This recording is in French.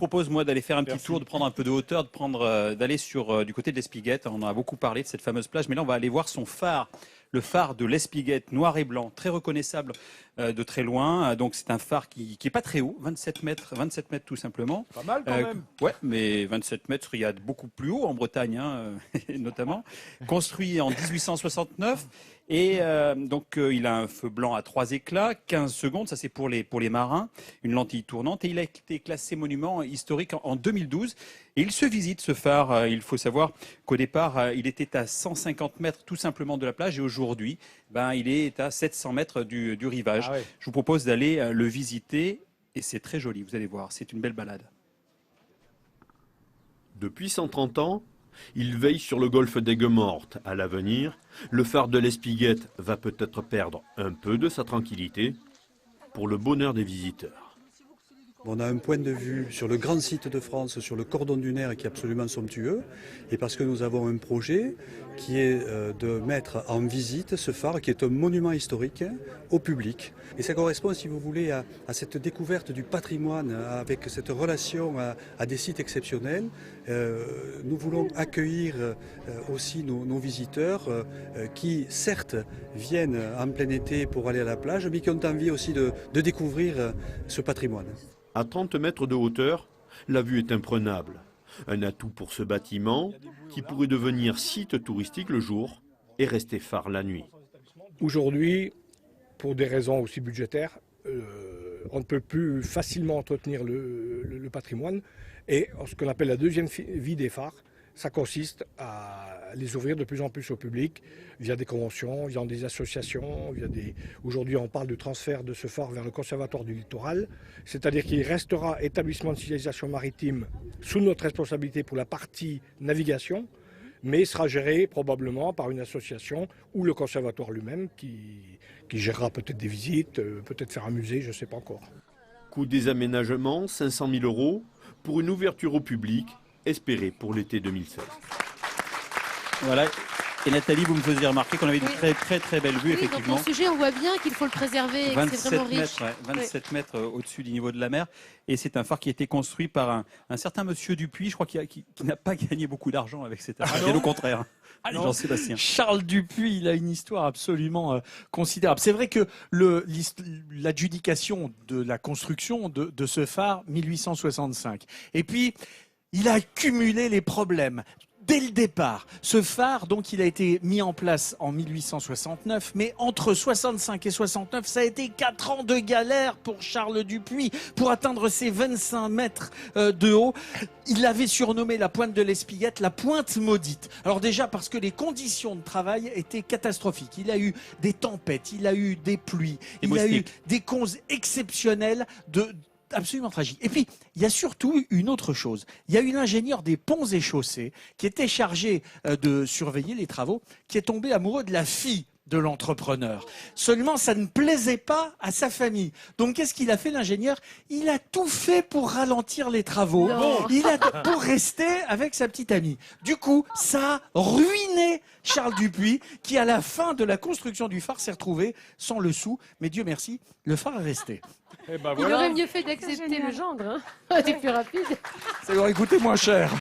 Propose moi d'aller faire un petit tour, de prendre un peu de hauteur, d'aller sur du côté de l'Espiguette. On en a beaucoup parlé de cette fameuse plage, mais là on va aller voir son phare, le phare de l'Espiguette, noir et blanc, très reconnaissable de très loin. Donc c'est un phare qui est pas très haut, 27 mètres tout simplement. Pas mal quand même. Ouais, mais 27 mètres, il y a beaucoup plus haut en Bretagne, notamment. Construit en 1869. Et il a un feu blanc à 3 éclats, 15 secondes, ça c'est pour les marins, une lentille tournante. Et il a été classé monument historique en 2012. Et il se visite ce phare. Il faut savoir qu'au départ, il était à 150 mètres tout simplement de la plage. Et aujourd'hui, il est à 700 mètres du rivage. Ah ouais. Je vous propose d'aller le visiter. Et c'est très joli, vous allez voir, c'est une belle balade. Depuis 130 ans, il veille sur le golfe d'Aigues-Mortes. À l'avenir, le phare de l'Espiguette va peut-être perdre un peu de sa tranquillité pour le bonheur des visiteurs. On a un point de vue sur le grand site de France, sur le cordon dunaire qui est absolument somptueux, et parce que nous avons un projet qui est de mettre en visite ce phare qui est un monument historique au public. Et ça correspond, si vous voulez, à cette découverte du patrimoine, avec cette relation à des sites exceptionnels. Nous voulons accueillir aussi nos visiteurs qui, certes, viennent en plein été pour aller à la plage, mais qui ont envie aussi de découvrir ce patrimoine. À 30 mètres de hauteur, la vue est imprenable. Un atout pour ce bâtiment qui pourrait devenir site touristique le jour et rester phare la nuit. Aujourd'hui, pour des raisons aussi budgétaires, on ne peut plus facilement entretenir le patrimoine. Et ce qu'on appelle la deuxième vie des phares, ça consiste à les ouvrir de plus en plus au public via des conventions, via des associations. Aujourd'hui, on parle de transfert de ce phare vers le Conservatoire du littoral, c'est-à-dire qu'il restera établissement de signalisation maritime sous notre responsabilité pour la partie navigation, mais sera géré probablement par une association ou le Conservatoire lui-même qui gérera peut-être des visites, peut-être faire un musée, je ne sais pas encore. Coût des aménagements, 500 000 € pour une ouverture au public espérée pour l'été 2016. Voilà. Et Nathalie, vous me faisiez remarquer qu'on avait une très belle vue, effectivement. Donc, le sujet, on voit bien qu'il faut le préserver et que c'est vraiment riche. Mètres, 27 mètres au-dessus du niveau de la mer. Et c'est un phare qui a été construit par un certain monsieur Dupuis, je crois, qui n'a pas gagné beaucoup d'argent avec cet affaire. Bien au contraire. Jean-Sébastien. Charles Dupuis, il a une histoire absolument considérable. C'est vrai que l'adjudication de la construction de ce phare, 1865. Et puis, il a accumulé les problèmes. Dès le départ, ce phare, donc, il a été mis en place en 1869, mais entre 65 et 69, ça a été 4 ans de galère pour Charles Dupuis pour atteindre ses 25 mètres de haut. Il l'avait surnommé la pointe de l'Espiguette, la pointe maudite. Alors déjà parce que les conditions de travail étaient catastrophiques. Il a eu des tempêtes, il a eu des pluies, il a eu des causes exceptionnelles absolument tragique. Et puis, il y a surtout une autre chose. Il y a une ingénieure des ponts et chaussées qui était chargée de surveiller les travaux, qui est tombé amoureux de la fille de l'entrepreneur. Seulement, ça ne plaisait pas à sa famille. Donc, qu'est-ce qu'il a fait, l'ingénieur? Il a tout fait pour ralentir les travaux. Pour rester avec sa petite amie. Du coup, ça a ruiné Charles Dupuis, qui, à la fin de la construction du phare, s'est retrouvé sans le sou. Mais Dieu merci, le phare est resté. Il aurait mieux fait d'accepter le gendre. C'était plus rapide. Ça aurait coûté moins cher.